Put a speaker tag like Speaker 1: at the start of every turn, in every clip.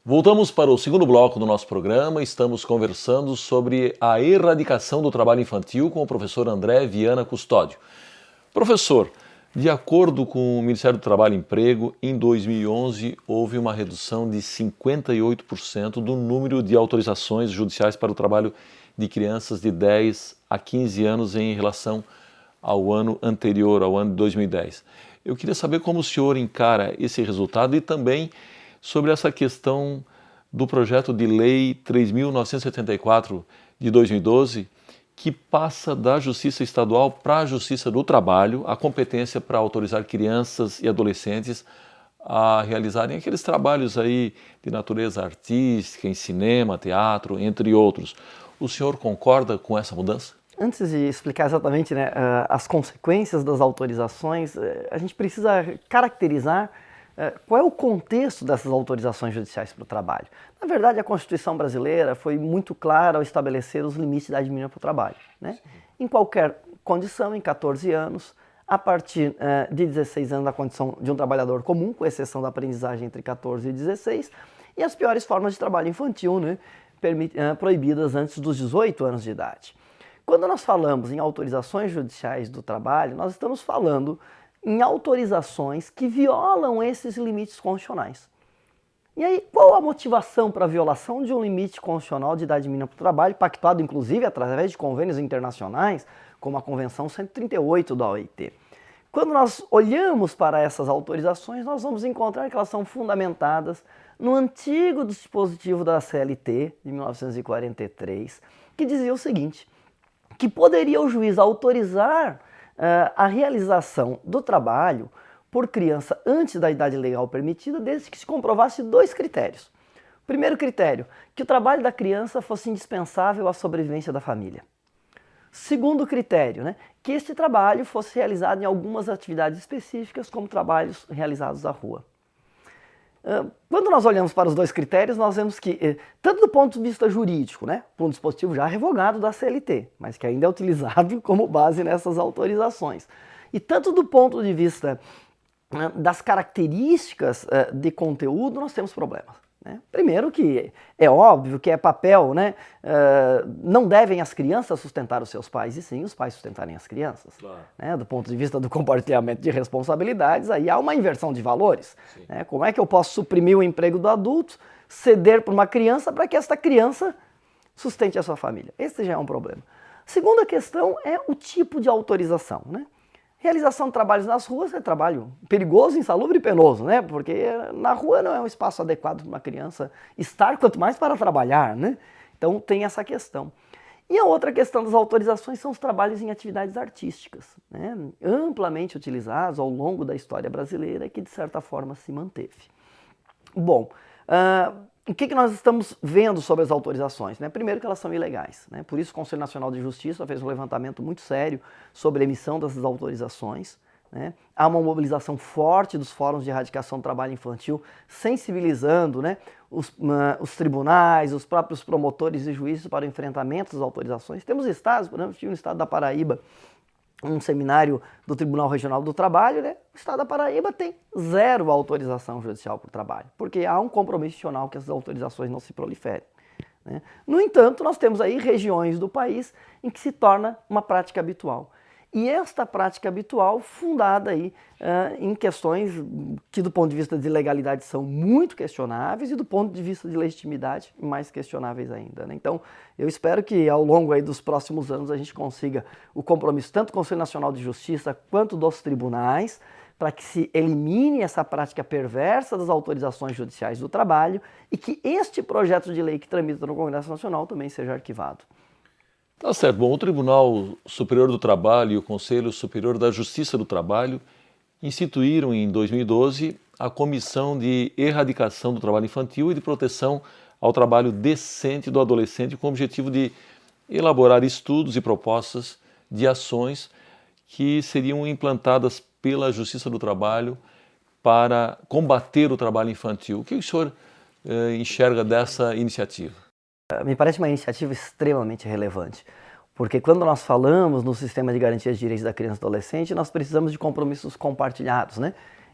Speaker 1: Voltamos para o segundo bloco do nosso programa. Estamos conversando sobre a erradicação do trabalho infantil com o professor André Viana Custódio. Professor, de acordo com o Ministério do Trabalho e Emprego, em 2011 houve uma redução de 58% do número de autorizações judiciais para o trabalho de crianças de 10 a 15 anos em relação ao ano anterior, ao ano de 2010. Eu queria saber como o senhor encara esse resultado e também sobre essa questão do projeto de lei 3.974 de 2012, que passa da Justiça Estadual para a Justiça do Trabalho a competência para autorizar crianças e adolescentes a realizarem aqueles trabalhos aí de natureza artística, em cinema, teatro, entre outros. O senhor concorda com essa mudança?
Speaker 2: Antes de explicar exatamente, as consequências das autorizações, a gente precisa caracterizar qual é o contexto dessas autorizações judiciais para o trabalho. Na verdade, a Constituição brasileira foi muito clara ao estabelecer os limites da idade mínima para o trabalho, né? Em qualquer condição, em 14 anos, a partir de 16 anos na condição de um trabalhador comum, com exceção da aprendizagem entre 14 e 16, e as piores formas de trabalho infantil, né, proibidas antes dos 18 anos de idade. Quando nós falamos em autorizações judiciais do trabalho, nós estamos falando em autorizações que violam esses limites constitucionais. E aí, qual a motivação para a violação de um limite constitucional de idade mínima para o trabalho, pactuado inclusive através de convênios internacionais, como a Convenção 138 da OIT? Quando nós olhamos para essas autorizações, nós vamos encontrar que elas são fundamentadas no antigo dispositivo da CLT, de 1943, que dizia o seguinte, que poderia o juiz autorizar a realização do trabalho por criança antes da idade legal permitida, desde que se comprovasse dois critérios. Primeiro critério, que o trabalho da criança fosse indispensável à sobrevivência da família. Segundo critério, que este trabalho fosse realizado em algumas atividades específicas, como trabalhos realizados à rua. Quando nós olhamos para os dois critérios, nós vemos que, tanto do ponto de vista jurídico, por um dispositivo já revogado da CLT, mas que ainda é utilizado como base nessas autorizações, e tanto do ponto de vista das características de conteúdo, nós temos problemas. Primeiro que é óbvio que é papel, não devem as crianças sustentar os seus pais, e sim os pais sustentarem as crianças. Claro. Do ponto de vista do compartilhamento de responsabilidades, aí há uma inversão de valores. Como é que eu posso suprimir o emprego do adulto, ceder para uma criança para que esta criança sustente a sua família? Esse já é um problema. Segunda questão é o tipo de autorização. Realização de trabalhos nas ruas é trabalho perigoso, insalubre e penoso, porque na rua não é um espaço adequado para uma criança estar, quanto mais para trabalhar, Então tem essa questão. E a outra questão das autorizações são os trabalhos em atividades artísticas, amplamente utilizados ao longo da história brasileira e que de certa forma se manteve. Bom, o que nós estamos vendo sobre as autorizações? Primeiro que elas são ilegais, por isso o Conselho Nacional de Justiça fez um levantamento muito sério sobre a emissão dessas autorizações. Há uma mobilização forte dos fóruns de erradicação do trabalho infantil, sensibilizando os tribunais, os próprios promotores e juízes para o enfrentamento das autorizações. Temos estados, por exemplo, tive no estado da Paraíba, um seminário do Tribunal Regional do Trabalho, o estado da Paraíba tem 0 autorização judicial por trabalho, porque há um compromisso institucional que essas autorizações não se proliferem. No entanto, nós temos aí regiões do país em que se torna uma prática habitual. E esta prática habitual fundada aí em questões que do ponto de vista de legalidade são muito questionáveis e do ponto de vista de legitimidade mais questionáveis ainda. Então eu espero que ao longo aí dos próximos anos a gente consiga o compromisso tanto do Conselho Nacional de Justiça quanto dos tribunais para que se elimine essa prática perversa das autorizações judiciais do trabalho e que este projeto de lei que tramita no Congresso Nacional também seja arquivado.
Speaker 1: Tá certo. Bom, o Tribunal Superior do Trabalho e o Conselho Superior da Justiça do Trabalho instituíram em 2012 a Comissão de Erradicação do Trabalho Infantil e de Proteção ao Trabalho Decente do Adolescente com o objetivo de elaborar estudos e propostas de ações que seriam implantadas pela Justiça do Trabalho para combater o trabalho infantil. O que o senhor enxerga dessa iniciativa?
Speaker 2: Me parece uma iniciativa extremamente relevante, porque quando nós falamos no sistema de garantia de direitos da criança e do adolescente, nós precisamos de compromissos compartilhados,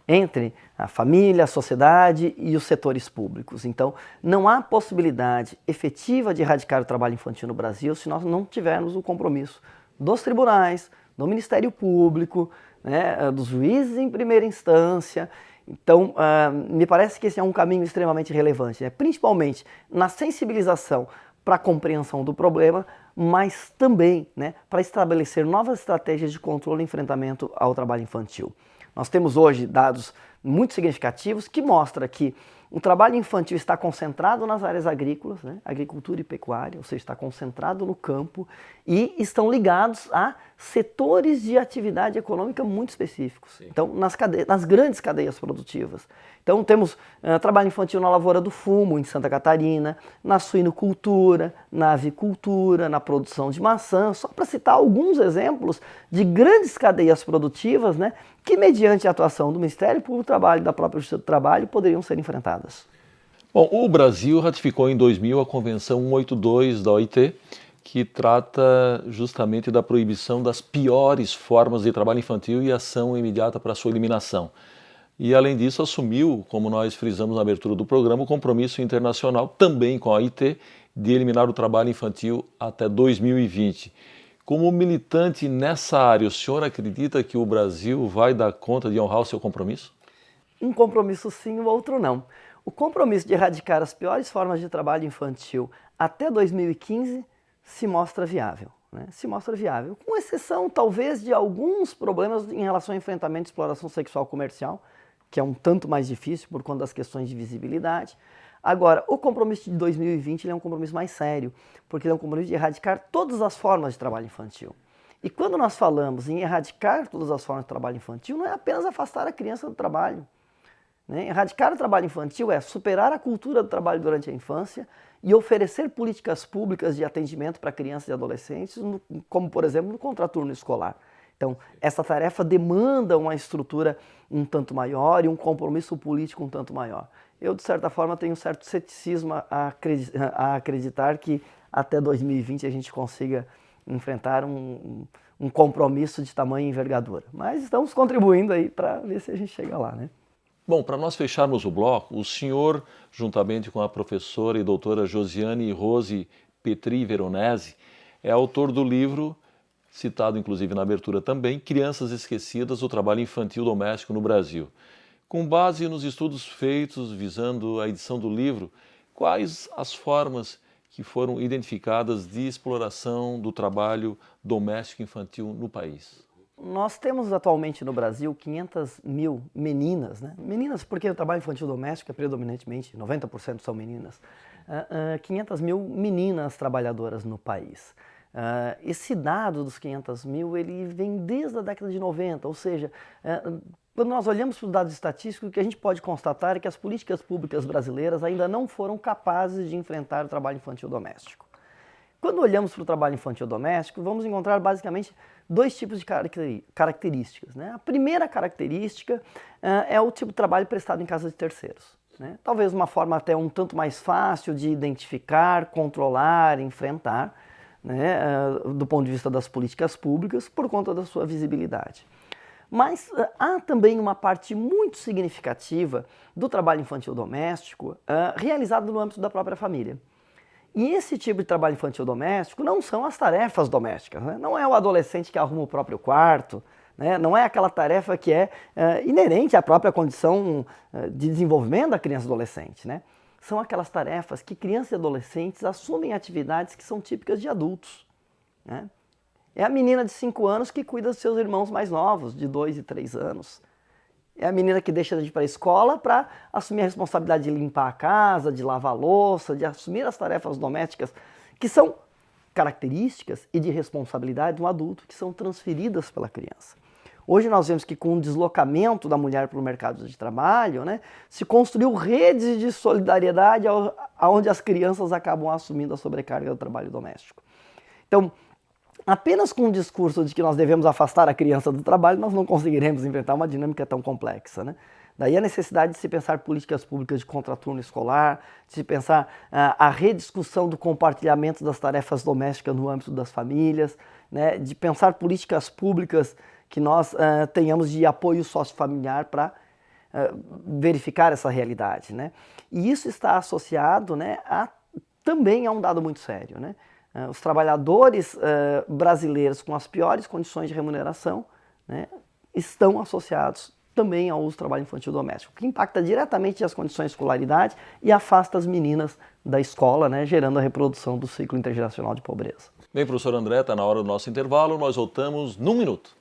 Speaker 2: entre a família, a sociedade e os setores públicos. Então, não há possibilidade efetiva de erradicar o trabalho infantil no Brasil se nós não tivermos o compromisso dos tribunais, do Ministério Público, né, dos juízes em primeira instância. Então, me parece que esse é um caminho extremamente relevante, né? Principalmente na sensibilização para a compreensão do problema, mas também, né, para estabelecer novas estratégias de controle e enfrentamento ao trabalho infantil. Nós temos hoje dados muito significativos que mostram que o trabalho infantil está concentrado nas áreas agrícolas, né, agricultura e pecuária, ou seja, está concentrado no campo e estão ligados a setores de atividade econômica muito específicos. Sim. Então, nas grandes cadeias produtivas. Então, temos trabalho infantil na lavoura do fumo, em Santa Catarina, na suinocultura, na avicultura, na produção de maçã, só para citar alguns exemplos de grandes cadeias produtivas, né, que, mediante a atuação do Ministério Público do Trabalho e da própria Justiça do Trabalho, poderiam ser enfrentadas.
Speaker 1: Bom, o Brasil ratificou em 2000 a Convenção 182 da OIT, que trata justamente da proibição das piores formas de trabalho infantil e ação imediata para sua eliminação. E, além disso, assumiu, como nós frisamos na abertura do programa, o compromisso internacional, também com a OIT, de eliminar o trabalho infantil até 2020. Como militante nessa área, o senhor acredita que o Brasil vai dar conta de honrar o seu compromisso?
Speaker 2: Um compromisso sim, o outro não. O compromisso de erradicar as piores formas de trabalho infantil até 2015 se mostra viável. Se mostra viável, com exceção talvez de alguns problemas em relação ao enfrentamento de exploração sexual comercial, que é um tanto mais difícil por conta das questões de visibilidade. Agora, o compromisso de 2020 ele é um compromisso mais sério, porque ele é um compromisso de erradicar todas as formas de trabalho infantil. E quando nós falamos em erradicar todas as formas de trabalho infantil, não é apenas afastar a criança do trabalho. Erradicar o trabalho infantil é superar a cultura do trabalho durante a infância e oferecer políticas públicas de atendimento para crianças e adolescentes, como, por exemplo, no contraturno escolar. Então, essa tarefa demanda uma estrutura um tanto maior e um compromisso político um tanto maior. Eu, de certa forma, tenho um certo ceticismo a acreditar que até 2020 a gente consiga enfrentar um compromisso de tamanho e envergadura. Mas estamos contribuindo aí para ver se a gente chega lá, né?
Speaker 1: Bom, para nós fecharmos o bloco, o senhor, juntamente com a professora e doutora Josiane Rose Petri Veronese, é autor do livro, citado inclusive na abertura também, Crianças Esquecidas, o Trabalho Infantil Doméstico no Brasil. Com base nos estudos feitos visando a edição do livro, quais as formas que foram identificadas de exploração do trabalho doméstico infantil no país?
Speaker 2: Nós temos atualmente no Brasil 500 mil meninas, né? Meninas porque o trabalho infantil doméstico é predominantemente, 90% são meninas, 500 mil meninas trabalhadoras no país. Esse dado dos 500 mil, ele vem desde a década de 90, ou seja, quando nós olhamos para os dados estatísticos, o que a gente pode constatar é que as políticas públicas brasileiras ainda não foram capazes de enfrentar o trabalho infantil doméstico. Quando olhamos para o trabalho infantil doméstico, vamos encontrar basicamente dois tipos de características, né? A primeira característica é o tipo de trabalho prestado em casa de terceiros, né? Talvez uma forma até um tanto mais fácil de identificar, controlar, enfrentar, né? Do ponto de vista das políticas públicas, por conta da sua visibilidade. Mas há também uma parte muito significativa do trabalho infantil doméstico realizado no âmbito da própria família. E esse tipo de trabalho infantil doméstico não são as tarefas domésticas, né? Não é o adolescente que arruma o próprio quarto, né? Não é aquela tarefa que é inerente à própria condição de desenvolvimento da criança e adolescente, né? São aquelas tarefas que crianças e adolescentes assumem atividades que são típicas de adultos, né? É a menina de 5 anos que cuida dos seus irmãos mais novos, de 2 e 3 anos. É a menina que deixa de ir para a escola para assumir a responsabilidade de limpar a casa, de lavar a louça, de assumir as tarefas domésticas, que são características e de responsabilidade de um adulto que são transferidas pela criança. Hoje nós vemos que com o deslocamento da mulher para o mercado de trabalho, né, se construiu redes de solidariedade onde as crianças acabam assumindo a sobrecarga do trabalho doméstico. Então, apenas com o discurso de que nós devemos afastar a criança do trabalho, nós não conseguiremos enfrentar uma dinâmica tão complexa, né? Daí a necessidade de se pensar políticas públicas de contraturno escolar, de se pensar a rediscussão do compartilhamento das tarefas domésticas no âmbito das famílias, né? De pensar políticas públicas que nós tenhamos de apoio sociofamiliar para verificar essa realidade, né? E isso está associado, né, também a um dado muito sério, né? Os trabalhadores brasileiros com as piores condições de remuneração, né, estão associados também ao uso do trabalho infantil doméstico, que impacta diretamente as condições de escolaridade e afasta as meninas da escola, né, gerando a reprodução do ciclo intergeracional de pobreza.
Speaker 1: Bem, professor André, está na hora do nosso intervalo, nós voltamos num minuto.